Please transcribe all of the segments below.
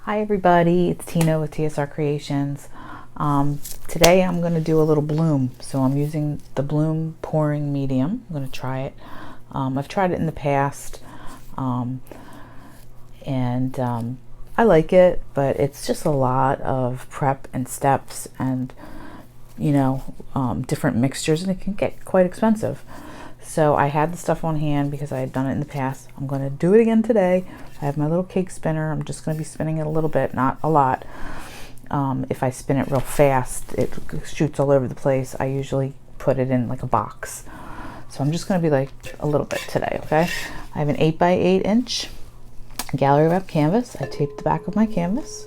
Hi everybody, it's Tina with TSRcreations. Today I'm going to do a little bloom. So I'm using the bloom pouring medium. I'm going to try it. I've tried it in the past and I like it, but it's just a lot of prep and steps and different mixtures, and it can get quite expensive. So I had the stuff on hand because I had done it in the past. I'm going to do it again today. I have my little cake spinner. I'm just going to be spinning it a little bit, not a lot. If I spin it real fast, it shoots all over the place. I usually put it in like a box. So I'm just going to be like a little bit today, okay? I have an 8x8 inch gallery wrap canvas. I taped the back of my canvas.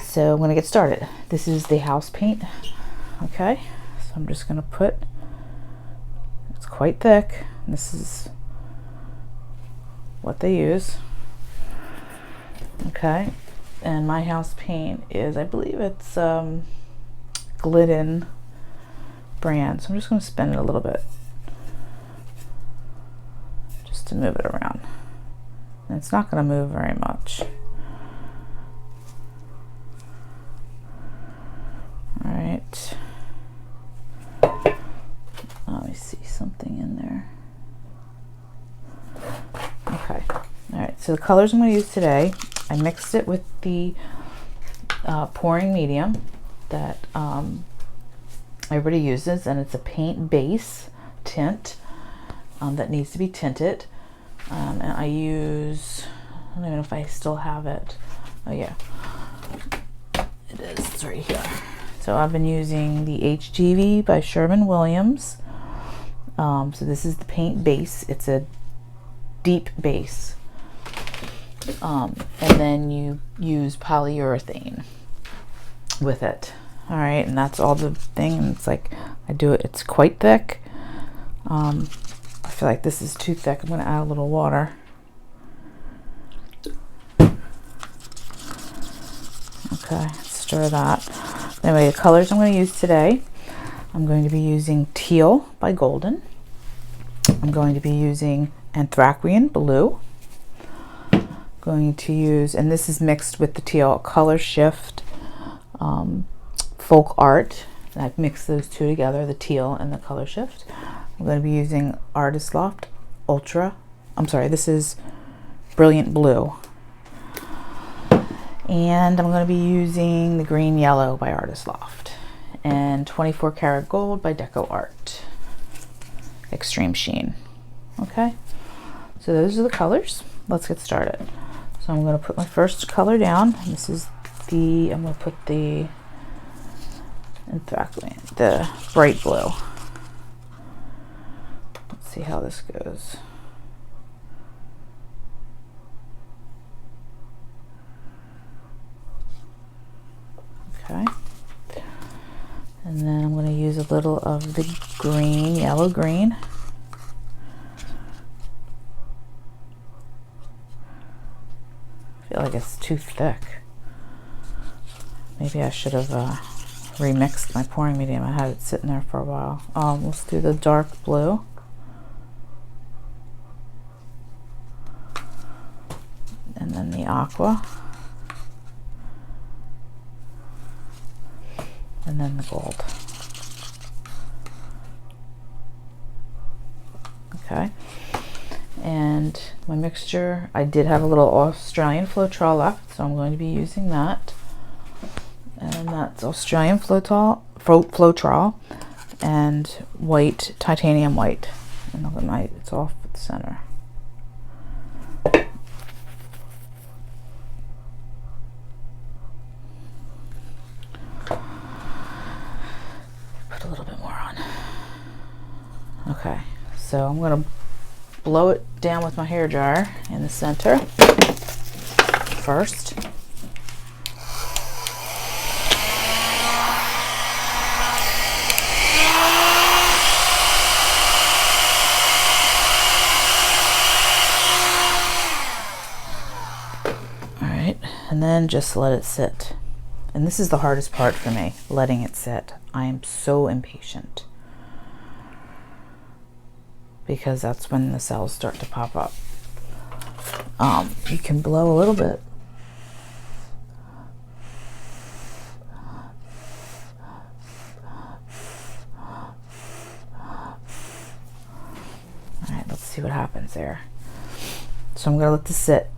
So I'm going to get started. This is the house paint, okay? So I'm just going to put, it's quite thick. This is what they use, okay? And my house paint is, I believe it's Glidden brand. So I'm just going to spin it a little bit just to move it around. And it's not going to move very much. All right. Let me see something in there. Okay. All right. So the colors I'm going to use today, I mixed it with the pouring medium that everybody uses, and it's a paint base tint that needs to be tinted. And I use, I don't even know if I still have it. Oh yeah, it is. It's right here. So I've been using the HGV by Sherwin-Williams. So this is the paint base. It's a deep base. And then you use polyurethane with it. All right, and that's all the thing. And it's like, I do it, it's quite thick. I feel like this is too thick. I'm gonna add a little water. Okay, stir that. Anyway, the colors I'm going to use today, I'm going to be using teal by Golden. I'm going to be using Anthraquinone blue. Going to use, and this is mixed with the teal, Color Shift Folk Art. And I've mixed those two together, the teal and the Color Shift. I'm going to be using Artist Loft Ultra. I'm sorry, this is Brilliant Blue. And I'm going to be using the Green Yellow by Artist Loft and 24 Karat Gold by Deco Art Extreme Sheen. Okay, so those are the colors. Let's get started. So I'm going to put my first color down. This is the, I'm going to put the Anthraquinone, the bright blue. Let's see how this goes. Okay, and then I'm going to use a little of the green, yellow green. I feel like it's too thick. Maybe I should have remixed my pouring medium. I had it sitting there for a while. Let's do the dark blue. And then the aqua. And then the gold. Okay, and my mixture, I did have a little Australian floetrol left, so I'm going to be using that. And that's Australian floetrol and white, titanium white. And look at my, it's off at the center. A little bit more on. Okay, so I'm going to blow it down with my hair dryer in the center first. All right, and then just let it sit. And this is the hardest part for me, letting it sit. I am so impatient because that's when the cells start to pop up. You can blow a little bit let's see what happens there. So I'm gonna let this sit.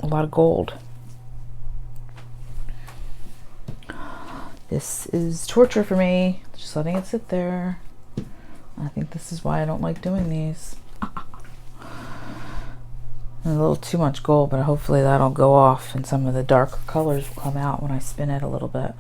A lot of gold. This is torture for me, just letting it sit there. I think this is why I don't like doing these. A little too much gold, but hopefully that'll go off and some of the darker colors will come out when I spin it a little bit.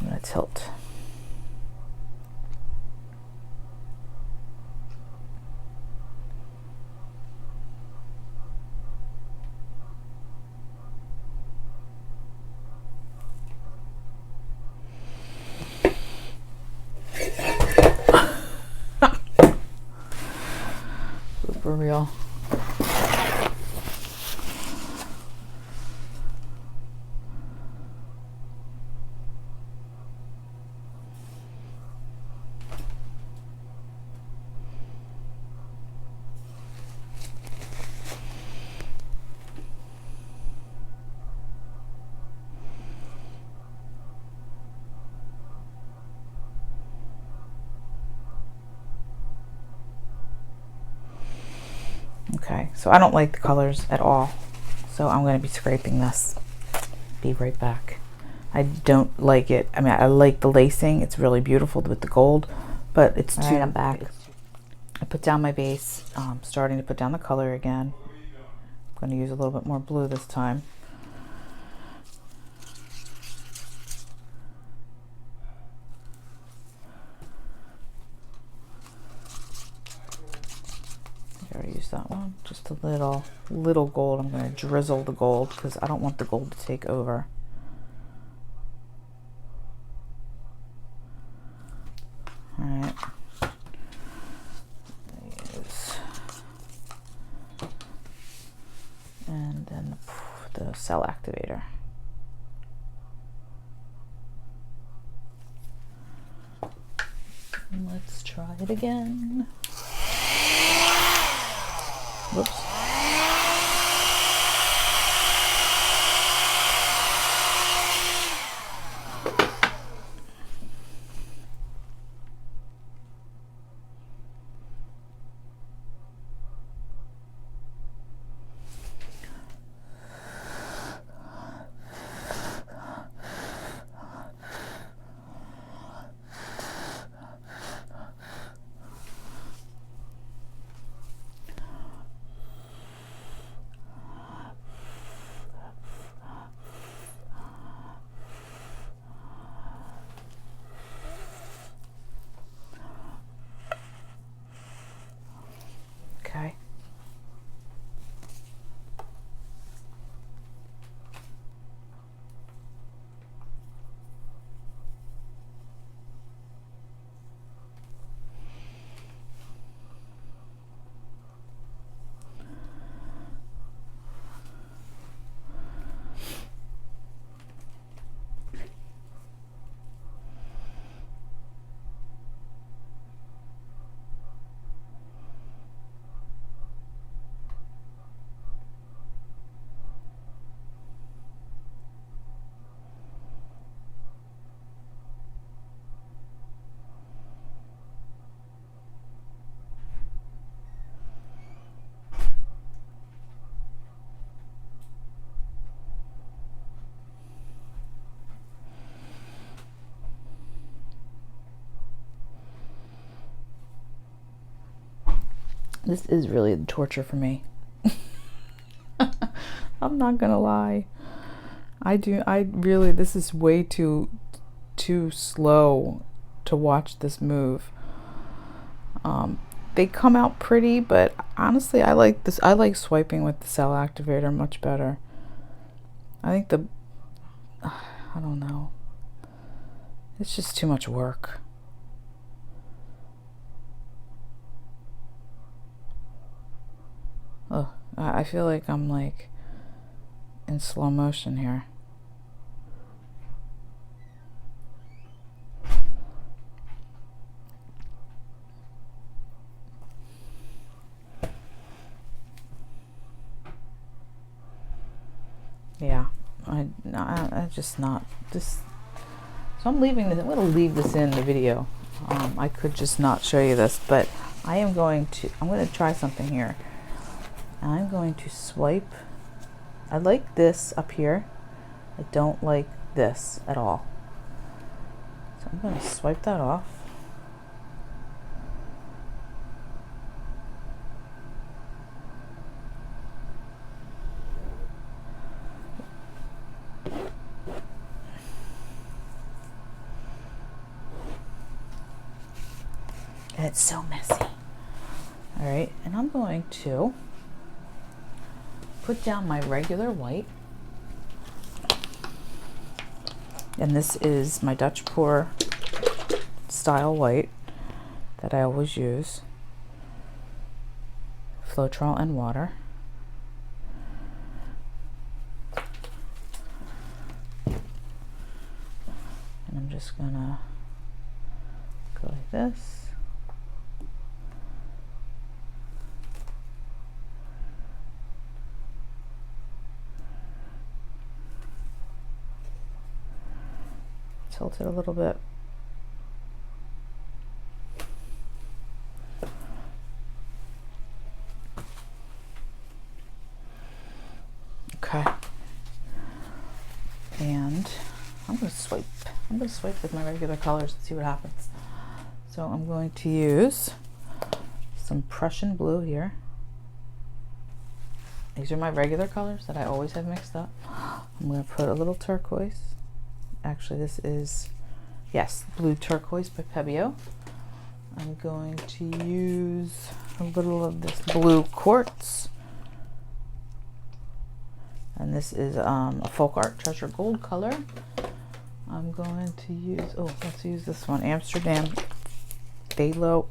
I'm gonna tilt. For real. Okay, so I don't like the colors at all, so I'm going to be scraping this. Be right back. I don't like it. I mean, I like the lacing. It's really beautiful with the gold, but it's too... I'm back. I put down my base. Starting to put down the color again. I'm going to use a little bit more blue this time. I already used that one. Just a little gold. I'm going to drizzle the gold because I don't want the gold to take over. All right. And then the cell activator. And let's try it again. Whoops. Okay. This is really the torture for me. I'm not gonna lie. This is way too slow to watch this move. They come out pretty, but honestly, I like this. I like swiping with the cell activator much better. I think I don't know. It's just too much work. Oh, I feel like I'm like in slow motion here. Yeah, I just not this. So I'm leaving this. I'm going to leave this in the video. I could just not show you this, but I'm going to try something here. I'm going to swipe. I like this up here. I don't like this at all. So I'm going to swipe that off. And it's so messy. All right, and I'm going to put down my regular white. And this is my Dutch pour style white that I always use. Floetrol and water. And I'm just gonna go like this. Tilt it a little bit. Okay. And I'm going to swipe. I'm going to swipe with my regular colors and see what happens. So I'm going to use some Prussian blue here. These are my regular colors that I always have mixed up. I'm going to put a little turquoise. Actually, this is, yes, blue turquoise by Pebeo. I'm going to use a little of this blue quartz. And this is a Folk Art Treasure Gold color. I'm going to use, let's use this one, Amsterdam Phthalo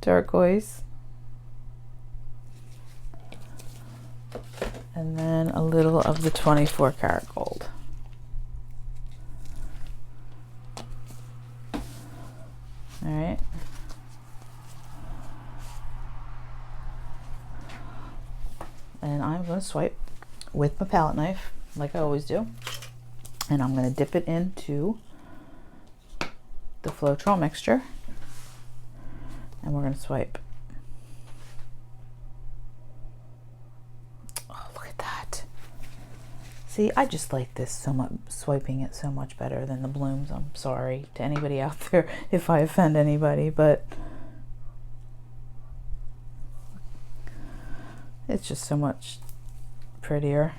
turquoise. And then a little of the 24 karat gold. All right. And I'm going to swipe with my palette knife, like I always do. And I'm going to dip it into the floetrol mixture. And we're going to swipe. Oh, look at that. See, I just like this so much, swiping it so much better than the blooms. I'm sorry to anybody out there if I offend anybody, but it's just so much prettier.